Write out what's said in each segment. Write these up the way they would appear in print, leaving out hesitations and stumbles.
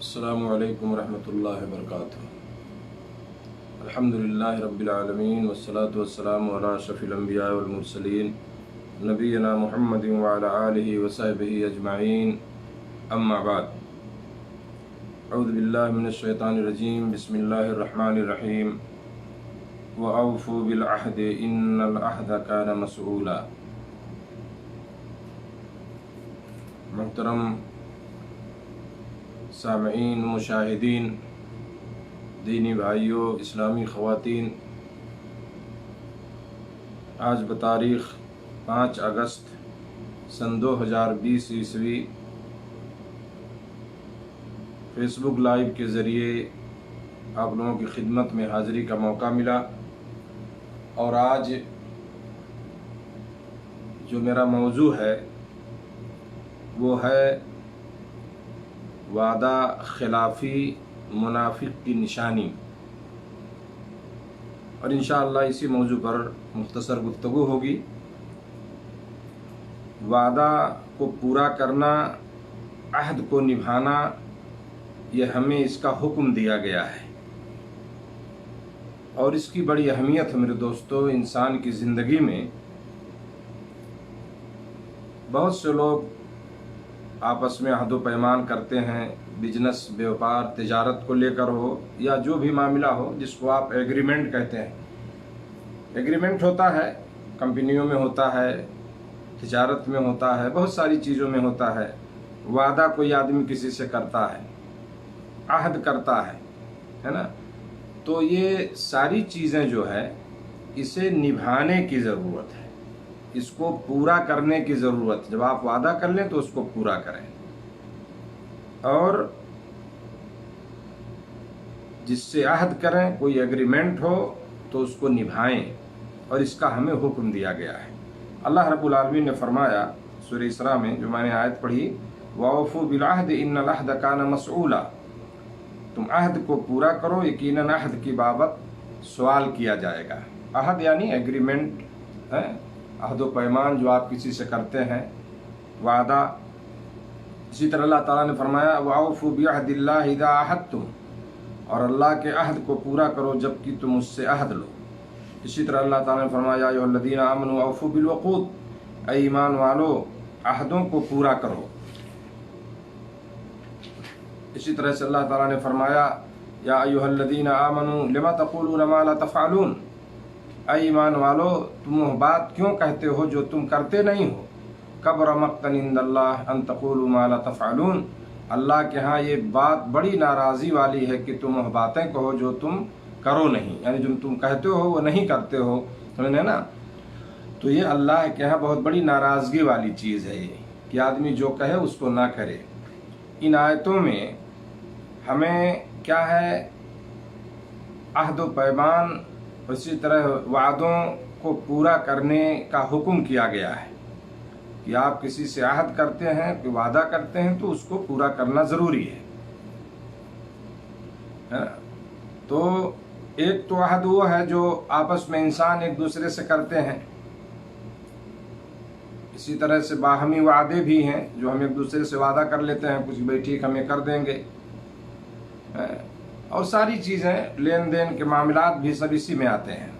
السلام علیکم ورحمۃ اللہ وبرکاتہ۔ الحمدللہ رب العالمین والصلاة والسلام علی اشرف الانبیاء والمرسلین نبینا محمد وعلی آلہ وصحبہ اجمعین، اما بعد۔ اعوذ باللہ من الشیطان الرجیم، بسم اللہ الرحمن الرحیم۔ وَأَوْفُوا بِالْعَهْدِ إِنَّ الْعَهْدَ كَانَ مَسْئُولًا۔ محترم سامعین، مشاہدین، دینی بھائیوں، اسلامی خواتین، آج بتاریخ 5 اگست سن 2020 عیسوی فیس بک لائیو کے ذریعے آپ لوگوں کی خدمت میں حاضری کا موقع ملا، اور آج جو میرا موضوع ہے وہ ہے وعدہ خلافی منافق کی نشانی، اور انشاءاللہ اسی موضوع پر مختصر گفتگو ہوگی۔ وعدہ کو پورا کرنا، عہد کو نبھانا، یہ ہمیں اس کا حکم دیا گیا ہے، اور اس کی بڑی اہمیت ہے میرے دوستو۔ انسان کی زندگی میں بہت سے لوگ آپس میں عہد و پیمان کرتے ہیں، بزنس، بیوپار، تجارت کو لے کر ہو یا جو بھی معاملہ ہو، جس کو آپ ایگریمنٹ کہتے ہیں۔ ایگریمنٹ ہوتا ہے، کمپنیوں میں ہوتا ہے، تجارت میں ہوتا ہے، بہت ساری چیزوں میں ہوتا ہے۔ وعدہ کوئی آدمی کسی سے کرتا ہے، عہد کرتا ہے نا؟ تو یہ ساری چیزیں جو ہے اسے نبھانے کی ضرورت ہے، اس کو پورا کرنے کی ضرورت۔ جب آپ وعدہ کر لیں تو اس کو پورا کریں، اور جس سے عہد کریں، کوئی ایگریمنٹ ہو تو اس کو نبھائیں، اور اس کا ہمیں حکم دیا گیا ہے۔ اللہ رب العالمین نے فرمایا سورہ اسراء میں، جو میں نے آیت پڑھی، وَأَوْفُوا بِالْعَهْدِ إِنَّ الْعَهْدَ كَانَ مَسْئُولًا۔ تم عہد کو پورا کرو، یقیناً عہد کی بابت سوال کیا جائے گا۔ عہد یعنی ایگریمنٹ ہے، عہد و پیمان جو آپ کسی سے کرتے ہیں، وعدہ۔ اسی طرح اللہ تعالیٰ نے فرمایا وَأَوْفُوا بِعَهْدِ اللَّهِ إِذَا عَاهَدتُّمْ، اور اللہ کے عہد کو پورا کرو جب کہ تم اس سے عہد لو۔ اسی طرح اللہ تعالیٰ نے فرمایا یا ایھا الذین آمنوا اوفوا بالعقود، اے ایمان والو عہدوں کو پورا کرو۔ اسی طرح سے اللہ تعالیٰ نے فرمایا یا ایھا الذین آمنوا لما تقولون ما لا تفعلون، اے ایمان والو تم وہ بات کیوں کہتے ہو جو تم کرتے نہیں ہو۔ کبر مقتا عند اللہ ان تقولوا ما لا تفعلون، اللہ کے ہاں یہ بات بڑی ناراضی والی ہے کہ تم وہ باتیں کہو جو تم کرو نہیں، یعنی جو تم کہتے ہو وہ نہیں کرتے ہو، سمجھے نا؟ تو یہ اللہ کے ہاں بہت بڑی ناراضگی والی چیز ہے یہ، کہ آدمی جو کہے اس کو نہ کرے۔ ان آیتوں میں ہمیں کیا ہے، عہد و پیمان، اسی طرح وعدوں کو پورا کرنے کا حکم کیا گیا ہے، کہ آپ کسی سے عہد کرتے ہیں، کوئی وعدہ کرتے ہیں تو اس کو پورا کرنا ضروری ہے نا؟ تو ایک تو عہد وہ ہے جو آپس میں انسان ایک دوسرے سے کرتے ہیں، اسی طرح سے باہمی وعدے بھی ہیں جو ہم ایک دوسرے سے وعدہ کر لیتے ہیں، کچھ بھائی ٹھیک ہمیں کر دیں گے، اور ساری چیزیں، لین دین کے معاملات بھی سب اسی میں آتے ہیں۔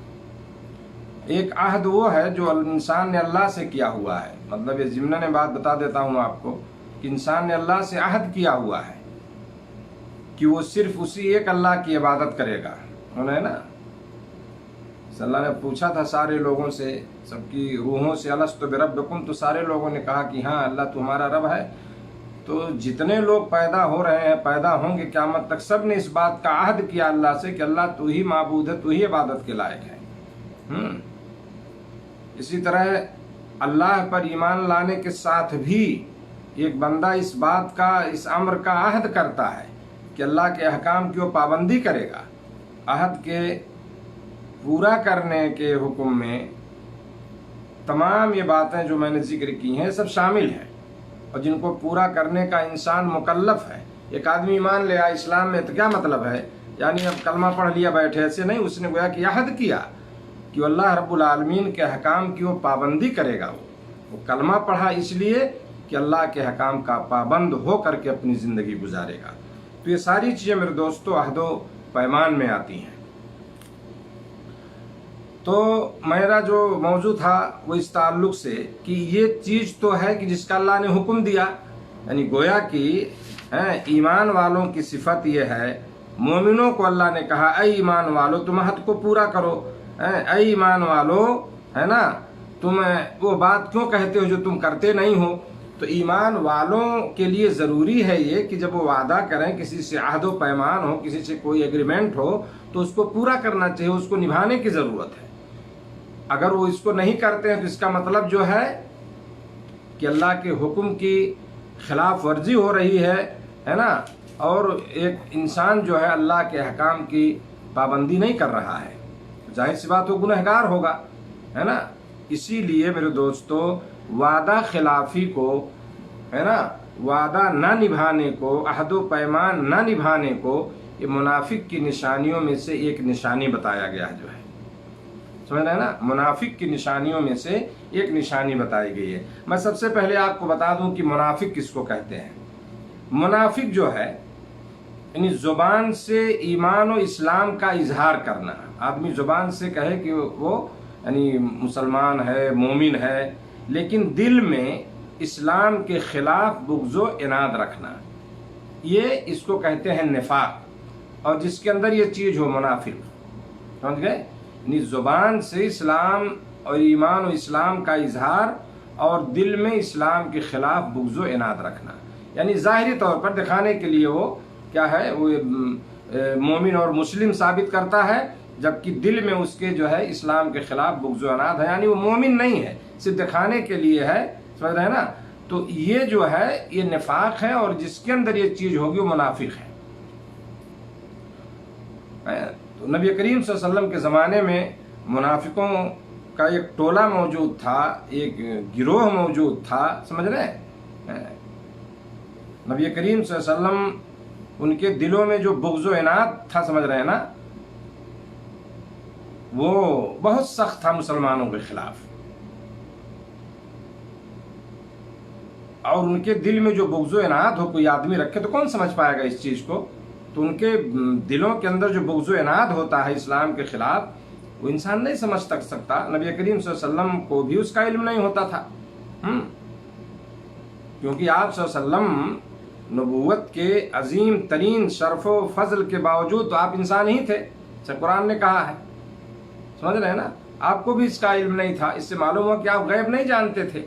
ایک عہد وہ ہے جو انسان نے اللہ سے کیا ہوا ہے، مطلب یہ ضمن بات بتا دیتا ہوں آپ کو کہ انسان نے اللہ سے عہد کیا ہوا ہے کہ وہ صرف اسی ایک اللہ کی عبادت کرے گا، ہے نا؟ اللہ نے پوچھا تھا سارے لوگوں سے، سب کی روحوں سے، الست بربکم، تو سارے لوگوں نے کہا کہ ہاں اللہ تمہارا رب ہے۔ تو جتنے لوگ پیدا ہو رہے ہیں، پیدا ہوں گے قیامت تک، سب نے اس بات کا عہد کیا اللہ سے کہ اللہ تو ہی معبود ہے، تو ہی عبادت کے لائق ہے۔ اسی طرح اللہ پر ایمان لانے کے ساتھ بھی ایک بندہ اس بات کا، اس امر کا عہد کرتا ہے کہ اللہ کے احکام کی وہ پابندی کرے گا۔ عہد کے پورا کرنے کے حکم میں تمام یہ باتیں جو میں نے ذکر کی ہیں سب شامل ہیں، اور جن کو پورا کرنے کا انسان مکلف ہے۔ ایک آدمی ایمان لے آیا اسلام میں تو کیا مطلب ہے، یعنی اب کلمہ پڑھ لیا بیٹھے، ایسے نہیں، اس نے گویا کہ عہد کیا کہ اللہ رب العالمین کے احکام کی وہ پابندی کرے گا۔ وہ کلمہ پڑھا اس لیے کہ اللہ کے حکام کا پابند ہو کر کے اپنی زندگی گزارے گا۔ تو یہ ساری چیزیں میرے دوستو عہد و پیمان میں آتی ہیں۔ تو میرا جو موضوع تھا وہ اس تعلق سے کہ یہ چیز تو ہے کہ جس کا اللہ نے حکم دیا، یعنی گویا کہ ایمان والوں کی صفت یہ ہے، مومنوں کو اللہ نے کہا اے ایمان والو تم عہد کو پورا کرو، اے ایمان والو ہے نا، تم وہ بات کیوں کہتے ہو جو تم کرتے نہیں ہو۔ تو ایمان والوں کے لیے ضروری ہے یہ کہ جب وہ وعدہ کریں، کسی سے عہد و پیمان ہو، کسی سے کوئی ایگریمنٹ ہو، تو اس کو پورا کرنا چاہیے، اس کو نبھانے کی ضرورت ہے۔ اگر وہ اس کو نہیں کرتے ہیں تو اس کا مطلب جو ہے کہ اللہ کے حکم کی خلاف ورزی ہو رہی ہے نا، اور ایک انسان جو ہے اللہ کے احکام کی پابندی نہیں کر رہا ہے، ظاہر سی بات وہ گنہگار ہوگا، ہے نا۔ اسی لیے میرے دوستو وعدہ خلافی کو، ہے نا، وعدہ نہ نبھانے کو، عہد و پیمان نہ نبھانے کو، یہ منافق کی نشانیوں میں سے ایک نشانی بتایا گیا ہے، جو ہے سمجھ رہے ہیں نا، منافق کی نشانیوں میں سے ایک نشانی بتائی گئی ہے۔ میں سب سے پہلے آپ کو بتا دوں کہ منافق کس کو کہتے ہیں۔ منافق جو ہے یعنی زبان سے ایمان و اسلام کا اظہار کرنا، آدمی زبان سے کہے کہ وہ یعنی مسلمان ہے، مومن ہے، لیکن دل میں اسلام کے خلاف بغض و عناد رکھنا، یہ اس کو کہتے ہیں نفاق، اور جس کے اندر یہ چیز ہو منافق، سمجھ گئے، یعنی زبان سے اسلام اور ایمان و اسلام کا اظہار اور دل میں اسلام کے خلاف بغض و عناد رکھنا، یعنی ظاہری طور پر دکھانے کے لیے وہ کیا ہے، وہ مومن اور مسلم ثابت کرتا ہے، جبکہ دل میں اس کے جو ہے اسلام کے خلاف بغض و عناد ہے، یعنی وہ مومن نہیں ہے، صرف دکھانے کے لیے ہے، سمجھ رہے ہیں نا۔ تو یہ جو ہے یہ نفاق ہے، اور جس کے اندر یہ چیز ہوگی وہ منافق ہے۔ تو نبی کریم صلی اللہ علیہ وسلم کے زمانے میں منافقوں کا ایک ٹولہ موجود تھا، ایک گروہ موجود تھا، سمجھ رہے ہیں۔ نبی کریم صلی اللہ علیہ وسلم ان کے دلوں میں جو بغض و عناد تھا، سمجھ رہے ہیں نا، وہ بہت سخت تھا مسلمانوں کے خلاف، اور ان کے دل میں جو بغض و عناد ہو کوئی آدمی رکھے تو کون سمجھ پائے گا اس چیز کو۔ تو ان کے دلوں کے اندر جو بغض و عناد ہوتا ہے اسلام کے خلاف، وہ انسان نہیں سمجھ سکتا۔ نبی کریم صلی اللہ علیہ وسلم کو بھی اس کا علم نہیں ہوتا تھا، کیونکہ آپ صلی اللہ علیہ وسلم نبوت کے عظیم ترین شرف و فضل کے باوجود تو آپ انسان ہی تھے، جیسے قرآن نے کہا ہے، سمجھ رہے ہیں نا۔ آپ کو بھی اس کا علم نہیں تھا، اس سے معلوم ہوا کہ آپ غیب نہیں جانتے تھے۔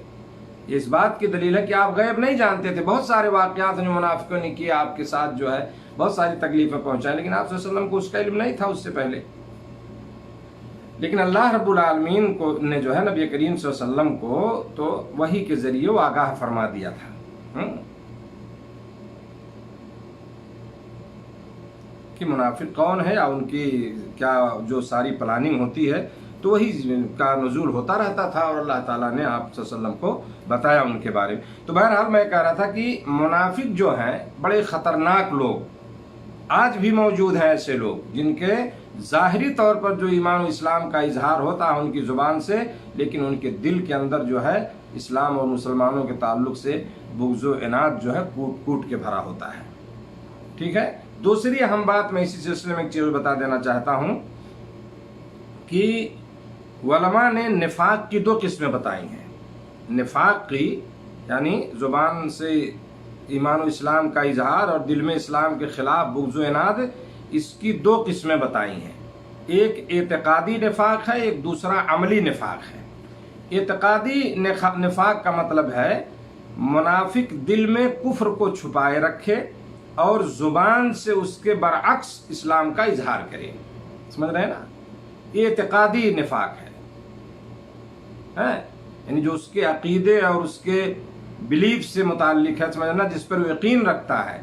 یہ اس بات کی دلیل ہے کہ آپ غیب نہیں جانتے تھے۔ بہت سارے واقعات جو منافقوں نے کیے آپ کے ساتھ، جو ہے بہت ساری تکلیفیں پہنچائیں، لیکن آپ صلی اللہ علیہ وسلم کو اس کا علم نہیں تھا اس سے پہلے۔ لیکن اللہ رب العالمین کو نے جو ہے نبی کریم صلی اللہ علیہ وسلم کو تو وحی کے ذریعے وہ آگاہ فرما دیا تھا کہ منافق کون ہے، اور ان کی کیا جو ساری پلاننگ ہوتی ہے، تو وہی کا نزول ہوتا رہتا تھا، اور اللہ تعالیٰ نے آپ صلی اللہ علیہ وسلم کو بتایا ان کے بارے میں۔ تو بہرحال میں کہہ رہا تھا کہ منافق جو ہیں بڑے خطرناک لوگ آج بھی موجود ہیں، ایسے لوگ جن کے ظاہری طور پر جو ایمان و اسلام کا اظہار ہوتا ہے ان کی زبان سے، لیکن ان کے دل کے اندر جو ہے اسلام اور مسلمانوں کے تعلق سے بغض و عناد جو ہے کوٹ کوٹ کے بھرا ہوتا ہے۔ ٹھیک ہے۔ دوسری اہم بات میں اسی سلسلے میں ایک چیز بتا دینا چاہتا ہوں کہ علماء نے نفاق کی دو قسمیں بتائی ہیں۔ نفاق کی یعنی زبان سے ایمان و اسلام کا اظہار اور دل میں اسلام کے خلاف بغض و عناد، اس کی دو قسمیں بتائی ہیں۔ ایک اعتقادی نفاق ہے، ایک دوسرا عملی نفاق ہے۔ اعتقادی نفاق کا مطلب ہے منافق دل میں کفر کو چھپائے رکھے اور زبان سے اس کے برعکس اسلام کا اظہار کرے، سمجھ رہے ہیں نا، یہ اعتقادی نفاق ہے، یعنی جو اس کے عقیدے اور اس کے بلیف سے متعلق ہے، سمجھنا، جس پر وہ یقین رکھتا ہے،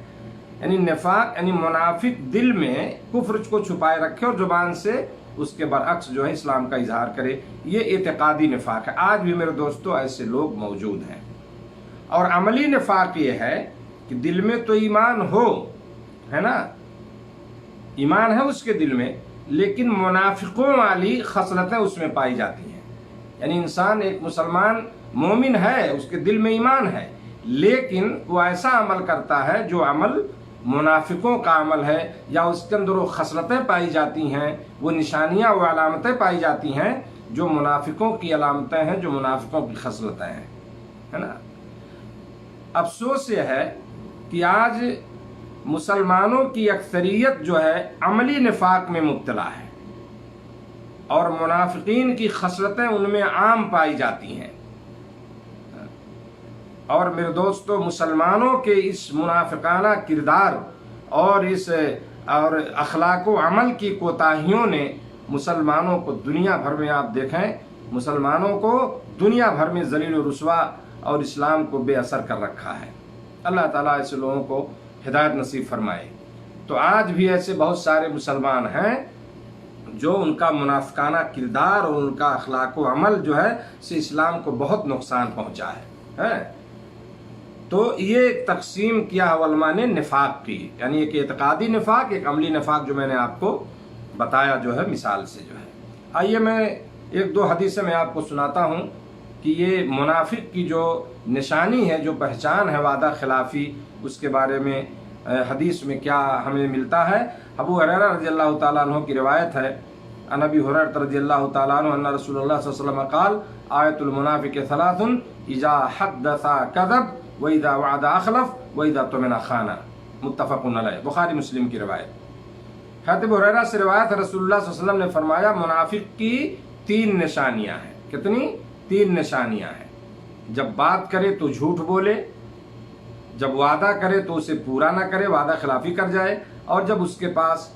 یعنی نفاق یعنی منافق دل میں کفر کو چھپائے رکھے اور زبان سے اس کے برعکس جو ہے اسلام کا اظہار کرے، یہ اعتقادی نفاق ہے۔ آج بھی میرے دوستو ایسے لوگ موجود ہیں۔ اور عملی نفاق یہ ہے کہ دل میں تو ایمان ہو، ہے نا، ایمان ہے اس کے دل میں، لیکن منافقوں والی خصلتیں اس میں پائی جاتی ہیں۔ یعنی انسان ایک مسلمان مومن ہے، اس کے دل میں ایمان ہے، لیکن وہ ایسا عمل کرتا ہے جو عمل منافقوں کا عمل ہے یا اس کے اندر وہ خصلتیں پائی جاتی ہیں، وہ نشانیاں و علامتیں پائی جاتی ہیں جو منافقوں کی علامتیں ہیں، جو منافقوں کی خصلتیں ہیں، ہے نا۔ افسوس یہ ہے کہ آج مسلمانوں کی اکثریت جو ہے عملی نفاق میں مبتلا ہے اور منافقین کی خصلتیں ان میں عام پائی جاتی ہیں۔ اور میرے دوستو، مسلمانوں کے اس منافقانہ کردار اور اخلاق و عمل کی کوتاہیوں نے مسلمانوں کو دنیا بھر میں، آپ دیکھیں، مسلمانوں کو دنیا بھر میں ذلیل و رسوا اور اسلام کو بے اثر کر رکھا ہے۔ اللہ تعالیٰ ایسے لوگوں کو ہدایت نصیب فرمائے۔ تو آج بھی ایسے بہت سارے مسلمان ہیں جو ان کا منافقانہ کردار اور ان کا اخلاق و عمل جو ہے سے اسلام کو بہت نقصان پہنچا ہے۔ تو یہ ایک تقسیم کیا علماء نے نفاق کی، یعنی ایک اعتقادی نفاق، ایک عملی نفاق، جو میں نے آپ کو بتایا جو ہے مثال سے جو ہے۔ آئیے میں ایک دو حدیثیں میں آپ کو سناتا ہوں کہ یہ منافق کی جو نشانی ہے، جو پہچان ہے وعدہ خلافی، اس کے بارے میں حدیث میں کیا ہمیں ملتا ہے۔ ابو ہریرہ رضی اللہ تعالیٰ عنہ کی روایت ہے، عن ابی ہریرہ رضی اللہ تعالیٰ عنہ ان رسول اللہ صلی اللہ علیہ وسلم قال آیت المنافق ثلاث اذا حدث کذب وَإِذَا وَعَدَ أَخْلَفَ وَإِذَا اؤْتُمِنَ خَانَ، متفق علیہ، بخاری مسلم کی روایت۔ حضرت ابو ہریرہ سے روایت ہے، رسول اللہ صلی اللہ علیہ وسلم نے فرمایا منافق کی 3 نشانیاں ہیں۔ کتنی؟ 3 نشانیاں ہیں۔ جب بات کرے تو جھوٹ بولے، جب وعدہ کرے تو اسے پورا نہ کرے، وعدہ خلافی کر جائے، اور جب اس کے پاس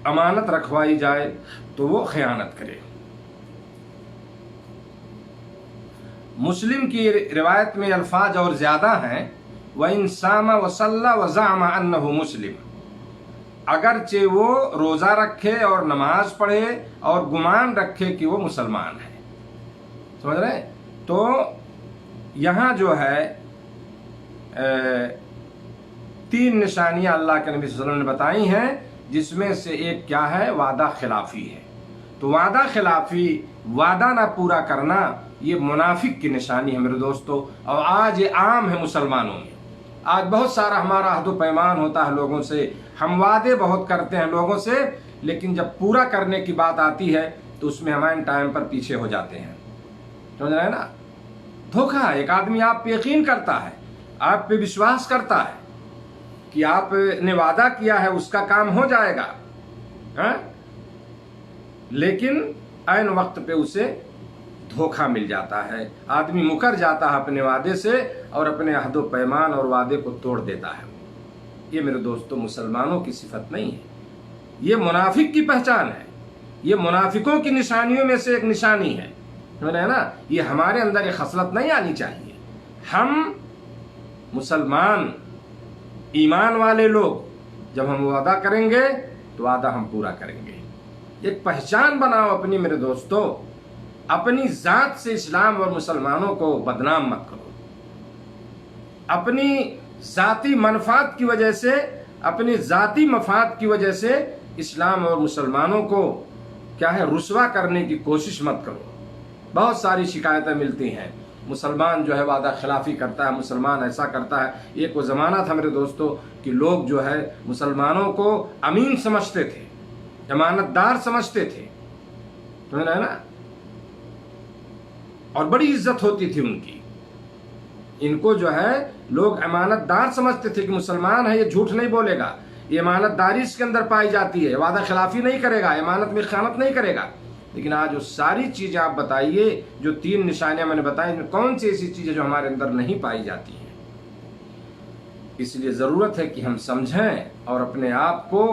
امانت رکھوائی جائے تو وہ خیانت کرے۔ مسلم کی روایت میں الفاظ اور زیادہ ہیں، وَإِن صَامَ وَصَلَّى وَزَعَمَ أَنَّهُ مُسْلِمٌ، اگرچہ وہ روزہ رکھے اور نماز پڑھے اور گمان رکھے کہ وہ مسلمان ہے۔ سمجھ رہے ہیں؟ تو یہاں جو ہے 3 نشانیاں اللہ کے نبی صلی اللہ علیہ وسلم نے بتائی ہیں، جس میں سے ایک کیا ہے؟ وعدہ خلافی ہے۔ تو وعدہ خلافی، وعدہ نہ پورا کرنا، یہ منافق کی نشانی ہے میرے دوستو، اور آج یہ عام ہے مسلمانوں میں۔ آج بہت سارا ہمارا عہد و پیمان ہوتا ہے لوگوں سے، ہم وعدے بہت کرتے ہیں لوگوں سے، لیکن جب پورا کرنے کی بات آتی ہے تو اس میں ہمارے ٹائم پر پیچھے ہو جاتے ہیں۔ سمجھ رہے ہیں نا؟ دھوکہ۔ ایک آدمی آپ پہ یقین کرتا ہے، آپ پہ وشواس کرتا ہے کہ آپ نے وعدہ کیا ہے اس کا کام ہو جائے گا، لیکن عین وقت پہ اسے دھوکہ مل جاتا ہے، آدمی مکر جاتا ہے اپنے وعدے سے اور اپنے عہد و پیمان اور وعدے کو توڑ دیتا ہے۔ یہ میرے دوستو مسلمانوں کی صفت نہیں ہے، یہ منافق کی پہچان ہے، یہ منافقوں کی نشانیوں میں سے ایک نشانی ہے، نا؟ یہ ہمارے اندر یہ خصلت نہیں آنی چاہیے۔ ہم مسلمان ایمان والے لوگ جب ہم وعدہ کریں گے تو وعدہ ہم پورا کریں گے۔ ایک پہچان بناؤ اپنی میرے دوستو، اپنی ذات سے اسلام اور مسلمانوں کو بدنام مت کرو، اپنی ذاتی منفعت کی وجہ سے، اپنی ذاتی مفاد کی وجہ سے اسلام اور مسلمانوں کو کیا ہے رسوا کرنے کی کوشش مت کرو۔ بہت ساری شکایتیں ملتی ہیں، مسلمان جو ہے وعدہ خلافی کرتا ہے، مسلمان ایسا کرتا ہے۔ ایک وہ زمانہ تھا میرے دوستو کہ لوگ جو ہے مسلمانوں کو امین سمجھتے تھے، امانت دار سمجھتے تھے، سمجھ رہے ہیں نا؟ اور بڑی عزت ہوتی تھی ان کی، ان کو جو ہے لوگ امانت دار سمجھتے تھے کہ مسلمان ہے، یہ جھوٹ نہیں بولے گا، یہ امانت داری اس کے اندر پائی جاتی ہے، وعدہ خلافی نہیں کرے گا، امانت میں خیانت نہیں کرے گا۔ لیکن آج وہ ساری چیزیں آپ بتائیے، جو 3 نشانیاں میں نے بتائی، ان میں کون سی ایسی چیزیں جو ہمارے اندر نہیں پائی جاتی ہیں؟ اس لیے ضرورت ہے کہ ہم سمجھیں اور اپنے آپ کو،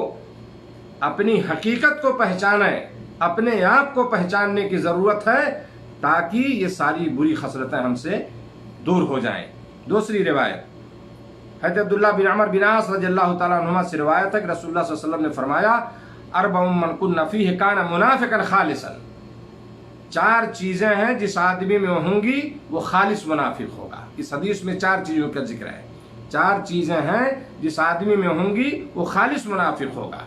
اپنی حقیقت کو پہچانیں، اپنے آپ کو پہچاننے کی ضرورت ہے تاکہ یہ ساری بری خصلتیں ہم سے دور ہو جائیں۔ دوسری روایت حضرت عبداللہ بن عمر بن عاص رضی اللہ تعالیٰ عنہما سے روایت ہے کہ رسول اللہ صلی اللہ علیہ وسلم نے فرمایا اربع من کن فیہ کان منافقا خالصا، 4 چیزیں ہیں جس آدمی میں ہوں گی وہ خالص منافق ہوگا۔ اس حدیث میں 4 چیزوں کا ذکر ہے، 4 چیزیں ہیں جس آدمی میں ہوں گی وہ خالص منافق ہوگا۔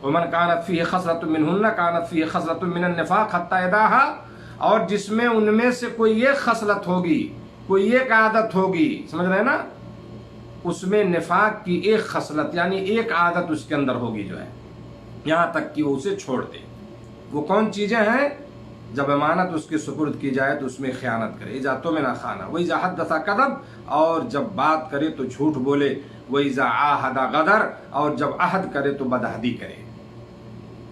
ومن کانت فیہ خصلۃ منہن کانت فیہ خصلۃ من النفاق حتی یدعها، اور جس میں ان میں سے کوئی ایک خصلت ہوگی، کوئی ایک عادت ہوگی، سمجھ رہے ہیں نا، اس میں نفاق کی ایک خصلت یعنی ایک عادت اس کے اندر ہوگی جو ہے، یہاں تک کہ وہ اسے چھوڑ دے۔ وہ کون چیزیں ہیں؟ جب امانت اس کے سپرد کی جائے تو اس میں خیانت کرے، اذا اؤتمن خان، واذا حدث کذب، اور جب بات کرے تو جھوٹ بولے، واذا عاہد غدر، اور جب عہد کرے تو بدعہدی کرے،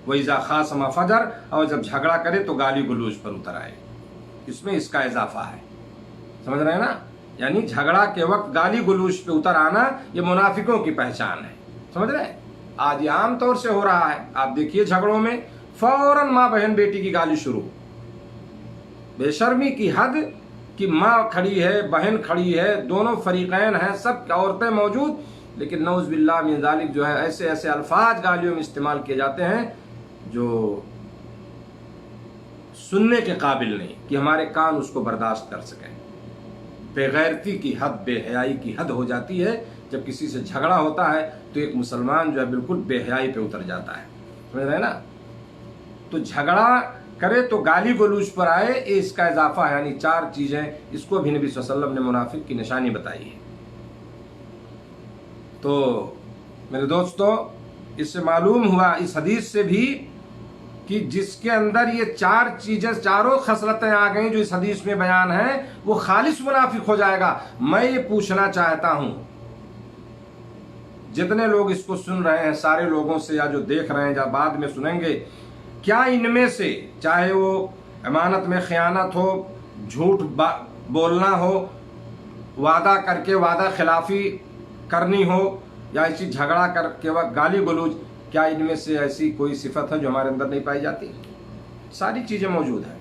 واذا خاصم فجر، اور جب جھگڑا کرے تو گالی گلوچ پر اتر آئے۔ اس میں اس کا اضافہ ہے، سمجھ رہے ہیں نا؟ یعنی جھگڑا کے وقت گالی گلوچ پہ اتر آنا یہ منافقوں کی پہچان ہے، سمجھ رہے ہیں؟ آج یہ عام طور سے ہو رہا ہے، آپ دیکھیے جھگڑوں میں فوراً ماں بہن بیٹی کی گالی شروع، بے شرمی کی حد کہ ماں کھڑی ہے، بہن کھڑی ہے، دونوں فریقین ہیں، سب عورتیں موجود، لیکن نعوذ باللہ من ذالک جو ہے ایسے ایسے الفاظ گالیوں میں استعمال کیے جاتے ہیں جو سننے کے قابل نہیں کہ ہمارے کان اس کو برداشت کر سکیں۔ بے غیرتی کی حد، بے حیائی کی حد ہو جاتی ہے جب کسی سے جھگڑا ہوتا ہے تو ایک مسلمان جو ہے بالکل بے حیائی پہ اتر جاتا ہے، سمجھ رہے ہیں نا؟ تو جھگڑا کرے تو گالی گلوچ پر آئے، اس کا اضافہ ہے، یعنی چار چیزیں اس کو بھی نبی صلی اللہ علیہ وسلم نے منافق کی نشانی بتائی ہے۔ تو میرے دوستو، اس سے معلوم ہوا اس حدیث سے بھی کہ جس کے اندر یہ چار چیزیں، چاروں خصلتیں آ گئیں جو اس حدیث میں بیان ہیں، وہ خالص منافق ہو جائے گا۔ میں یہ پوچھنا چاہتا ہوں جتنے لوگ اس کو سن رہے ہیں، سارے لوگوں سے، یا جو دیکھ رہے ہیں یا بعد میں سنیں گے، کیا ان میں سے چاہے وہ امانت میں خیانت ہو، جھوٹ بولنا ہو، وعدہ کر کے وعدہ خلافی کرنی ہو، یا ایسی جھگڑا کر کے وقت گالی گلوچ، کیا ان میں سے ایسی کوئی صفت ہے جو ہمارے اندر نہیں پائی جاتی؟ ساری چیزیں موجود ہیں۔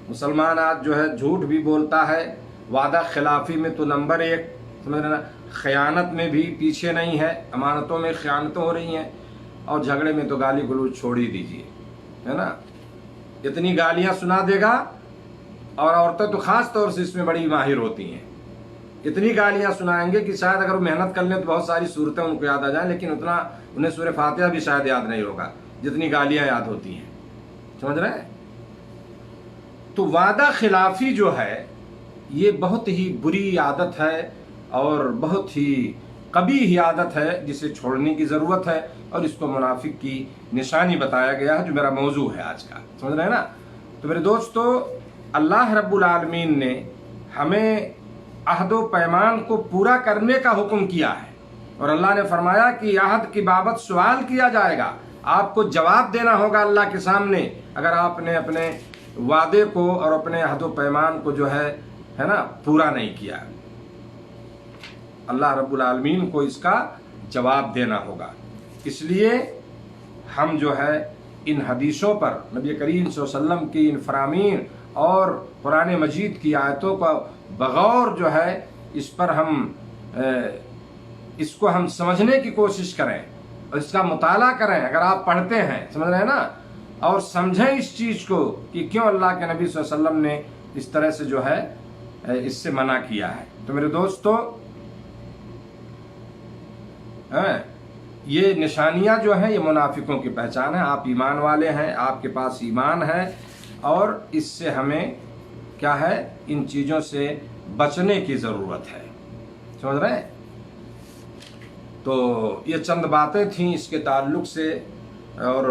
مسلمان آج جو ہے جھوٹ بھی بولتا ہے، وعدہ خلافی میں تو نمبر ایک، سمجھ رہے نا؟ خیانت میں بھی پیچھے نہیں ہے، امانتوں میں خیانتیں ہو رہی ہیں، اور جھگڑے میں تو گالی گلوچ چھوڑ ہی دیجیے، ہے نا؟ اتنی گالیاں سنا دے گا، اور عورتیں تو خاص طور سے اس میں بڑی ماہر ہوتی ہیں، اتنی گالیاں سنائیں گے کہ شاید اگر وہ محنت کر لیں تو بہت ساری صورتیں ان کو یاد آ جائیں، لیکن اتنا انہیں سورہ فاتحہ بھی شاید یاد نہیں ہوگا جتنی گالیاں یاد ہوتی ہیں، سمجھ رہے ہیں؟ تو وعدہ خلافی جو ہے یہ بہت ہی بری عادت ہے اور بہت ہی قبیح عادت ہے، جسے چھوڑنے کی ضرورت ہے، اور اس کو منافق کی نشانی بتایا گیا ہے جو میرا موضوع ہے آج کا، سمجھ رہے ہیں نا؟ تو میرے دوستو، اللہ رب العالمین نے ہمیں عہد و پیمان کو پورا کرنے کا حکم کیا ہے، اور اللہ نے فرمایا کہ عہد کی بابت سوال کیا جائے گا، آپ کو جواب دینا ہوگا اللہ کے سامنے اگر آپ نے اپنے وعدے کو اور اپنے عہد و پیمان کو جو ہے نا پورا نہیں کیا۔ اللہ رب العالمین کو اس کا جواب دینا ہوگا۔ اس لیے ہم جو ہے ان حدیثوں پر، نبی کریم صلی اللہ علیہ وسلم کی ان فرامین اور قرآن مجید کی آیتوں کا بغور جو ہے اس پر اس کو ہم سمجھنے کی کوشش کریں اور اس کا مطالعہ کریں۔ اگر آپ پڑھتے ہیں، سمجھ رہے ہیں نا، اور سمجھیں اس چیز کو کہ کیوں اللہ کے نبی صلی اللہ علیہ وسلم نے اس طرح سے جو ہے اس سے منع کیا ہے۔ تو میرے دوستو، یہ نشانیاں جو ہیں یہ منافقوں کی پہچان ہے۔ آپ ایمان والے ہیں، آپ کے پاس ایمان ہے، اور اس سے ہمیں کیا ہے، ان چیزوں سے بچنے کی ضرورت ہے، سمجھ رہے ہیں؟ تو یہ چند باتیں تھیں اس کے تعلق سے، اور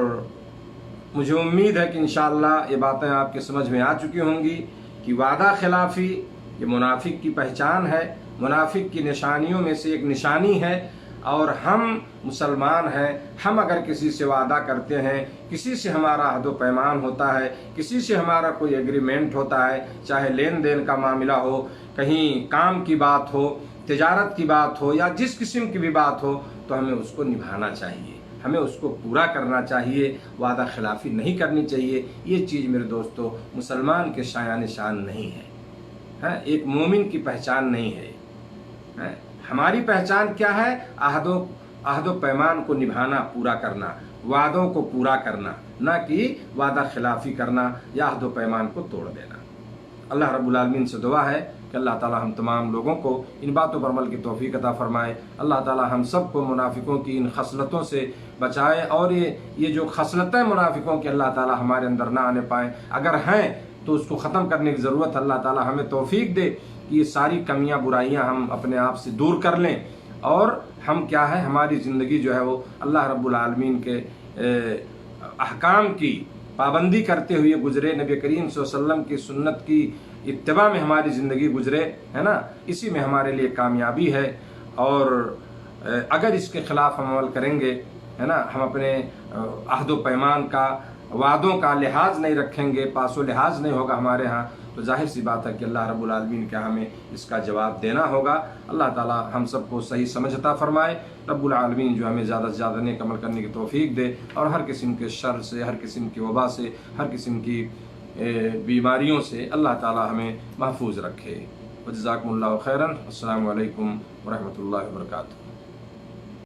مجھے امید ہے کہ انشاءاللہ یہ باتیں آپ کے سمجھ میں آ چکی ہوں گی کہ وعدہ خلافی یہ منافق کی پہچان ہے، منافق کی نشانیوں میں سے ایک نشانی ہے، اور ہم مسلمان ہیں، ہم اگر کسی سے وعدہ کرتے ہیں، کسی سے ہمارا عہد و پیمان ہوتا ہے، کسی سے ہمارا کوئی ایگریمنٹ ہوتا ہے، چاہے لین دین کا معاملہ ہو، کہیں کام کی بات ہو، تجارت کی بات ہو، یا جس قسم کی بھی بات ہو، تو ہمیں اس کو نبھانا چاہیے، ہمیں اس کو پورا کرنا چاہیے، وعدہ خلافی نہیں کرنی چاہیے۔ یہ چیز میرے دوستو مسلمان کے شایان شان نہیں ہے، ایک مومن کی پہچان نہیں ہے۔ ہماری پہچان کیا ہے؟ عہد و پیمان کو نبھانا، پورا کرنا، وعدوں کو پورا کرنا، نہ کہ وعدہ خلافی کرنا یا عہد و پیمان کو توڑ دینا۔ اللہ رب العالمین سے دعا ہے کہ اللہ تعالی ہم تمام لوگوں کو ان باتوں پر عمل کی توفیق عطا فرمائے۔ اللہ تعالی ہم سب کو منافقوں کی ان خصلتوں سے بچائے، اور یہ جو خصلتیں منافقوں کی اللہ تعالی ہمارے اندر نہ آنے پائیں، اگر ہیں تو اس کو ختم کرنے کی ضرورت ہے۔ اللہ تعالی ہمیں توفیق دے کہ کہ یہ ساری کمیاں برائیاں ہم اپنے آپ سے دور کر لیں اور ہم کیا ہے ہماری زندگی جو ہے وہ اللہ رب العالمین کے احکام کی پابندی کرتے ہوئے گزرے، نبی کریم صلی اللہ علیہ وسلم کی سنت کی اتباع میں ہماری زندگی گزرے، ہے نا، اسی میں ہمارے لیے کامیابی ہے۔ اور اگر اس کے خلاف ہم عمل کریں گے، ہے نا، ہم اپنے عہد و پیمان کا، وعدوں کا لحاظ نہیں رکھیں گے، پاس و لحاظ نہیں ہوگا ہمارے ہاں، تو ظاہر سی بات ہے کہ اللہ رب العالمین کے ہمیں اس کا جواب دینا ہوگا۔ اللہ تعالی ہم سب کو صحیح سمجھ عطا فرمائے، رب العالمین جو ہمیں زیادہ سے زیادہ نیک عمل کرنے کی توفیق دے، اور ہر قسم کے شر سے، ہر قسم کی وبا سے، ہر قسم کی بیماریوں سے اللہ تعالی ہمیں محفوظ رکھے۔ وجزاکم اللہ خیرا۔ السلام علیکم ورحمۃ اللہ وبرکاتہ۔